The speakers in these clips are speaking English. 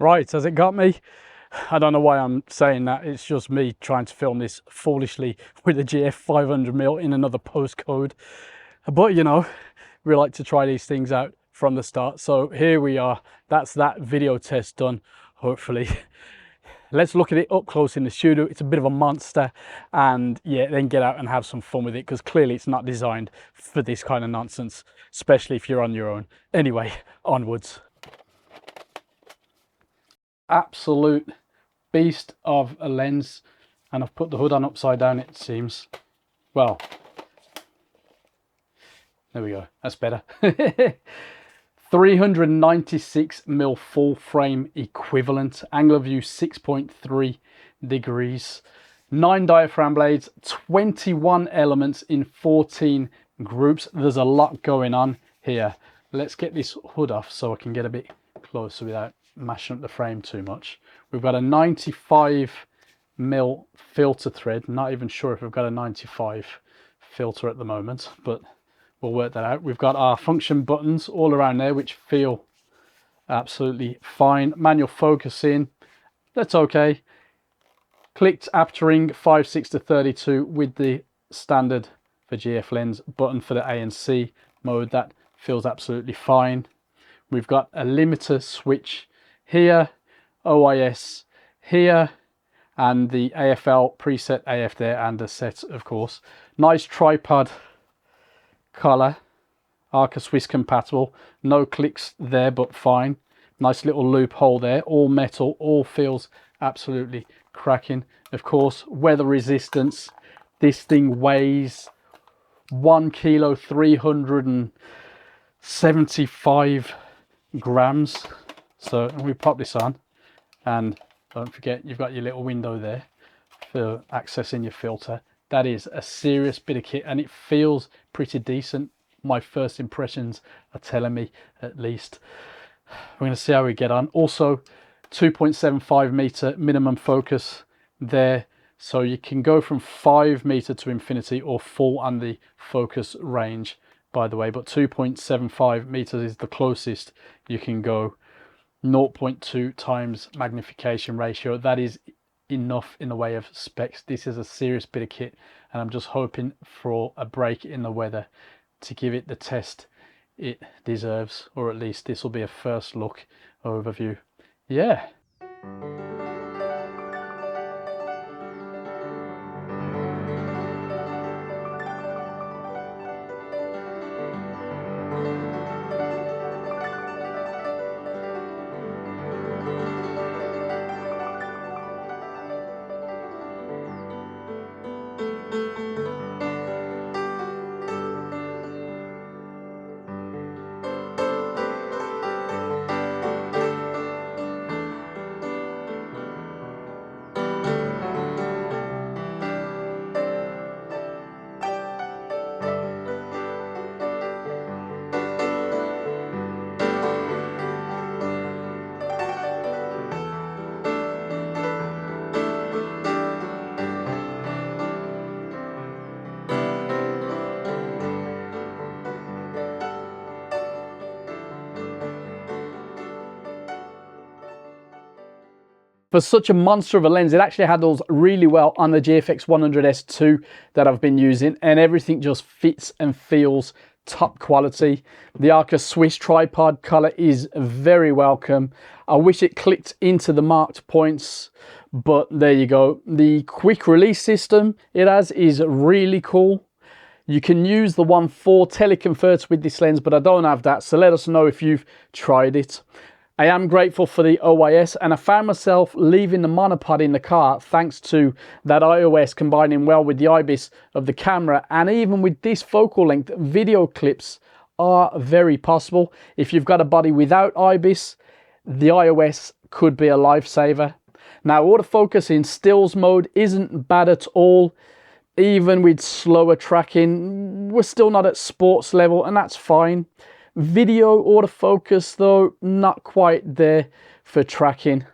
Right, has it got me? I don't know why I'm saying that. It's just me trying to film this foolishly with a GF 500mm in another postcode. But you know, we like to try these things out from the start. So here we are. That's that video test done, hopefully. Let's look at it up close in the studio. It's a bit of a monster, and yeah, then get out and have some fun with it, because clearly it's not designed for this kind of nonsense, especially if you're on your own. Anyway, onwards. Absolute beast of a lens, and I've put the hood on upside down, it seems. Well, there we go, that's better. 396mm full frame equivalent, angle of view 6.3 degrees, 9 diaphragm blades, 21 elements in 14 groups. There's a lot going on here. Let's get this hood off so I can get a bit closer without mashing up the frame too much. We've got a 95mm filter thread. Not even sure if we've got a 95 filter at the moment, but we'll work that out. We've got our function buttons all around there, which feel absolutely fine. Manual focusing, that's okay. Clicked aperturing 5.6 to 32 with the standard for GF lens button for the A and C mode. That feels absolutely fine. We've got a limiter switch here, OIS here, and the AFL preset AF there, and a set, of course. Nice tripod collar, Arca Swiss compatible, no clicks there, but fine. Nice little loophole there, all metal, all feels absolutely cracking. Of course, weather resistance. This thing weighs 1 kilo 375 grams. So we pop this on, and don't forget you've got your little window there for accessing your filter. That is a serious bit of kit, and it feels pretty decent. My first impressions are telling me, at least. We're going to see how we get on. Also 2.75 meter minimum focus there, so you can go from 5 meter to infinity or full on the focus range, by the way, but 2.75 meters is the closest you can go. 0.2 times magnification ratio. That is enough in the way of specs. This is a serious bit of kit, and I'm just hoping for a break in the weather to give it the test it deserves, or at least this will be a first look overview. Yeah. For such a monster of a lens, it actually handles really well on the GFX 100S2 that I've been using, and everything just fits and feels top quality. The Arca Swiss tripod collar is very welcome. I wish it clicked into the marked points, but there you go. The quick release system it has is really cool. You can use the 1.4 teleconverter with this lens, but I don't have that, so let us know if you've tried it. I am grateful for the OIS, and I found myself leaving the monopod in the car thanks to that iOS combining well with the IBIS of the camera, and even with this focal length, video clips are very possible. If you've got a body without IBIS, the iOS could be a lifesaver. Now, autofocus in stills mode isn't bad at all. Even with slower tracking, we're still not at sports level, and that's fine. Video autofocus though, not quite there for tracking.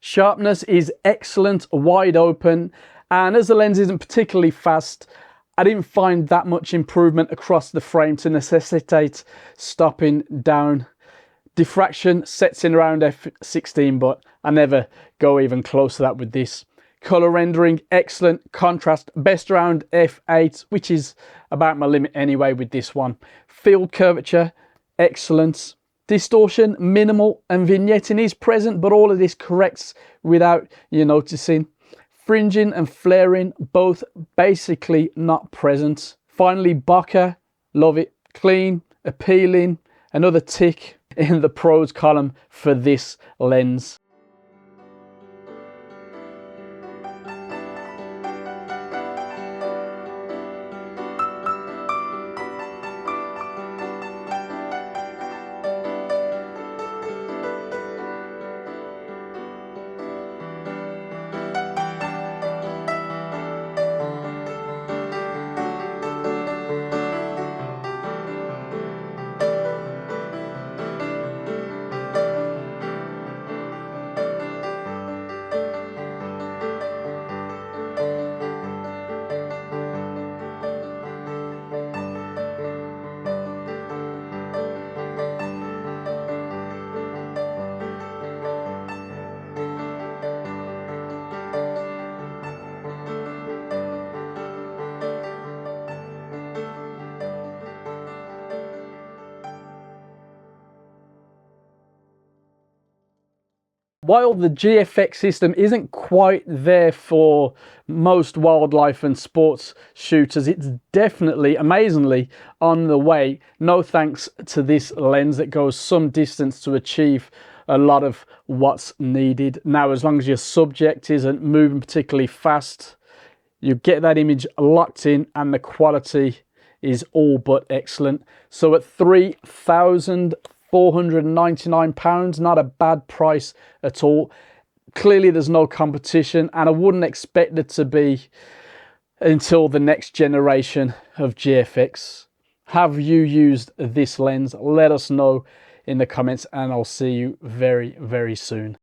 Sharpness is excellent, wide open, and as the lens isn't particularly fast, I didn't find that much improvement across the frame to necessitate stopping down. Diffraction sets in around f16, but I never go even close to that with this. Color rendering, excellent. Contrast, best around f8, which is about my limit anyway with this one. Field curvature, excellent. Distortion, minimal, and vignetting is present, but all of this corrects without you noticing. Fringing and flaring, both basically not present. Finally, bokeh, love it. Clean, appealing, another tick in the pros column for this lens. While the GFX system isn't quite there for most wildlife and sports shooters, it's definitely, amazingly, on the way. No thanks to this lens that goes some distance to achieve a lot of what's needed. Now, as long as your subject isn't moving particularly fast, you get that image locked in and the quality is all but excellent. So at £3,499, not a bad price at all. Clearly there's no competition, and I wouldn't expect it to be until the next generation of GFX. Have you used this lens? Let us know in the comments, and I'll see you very, very soon.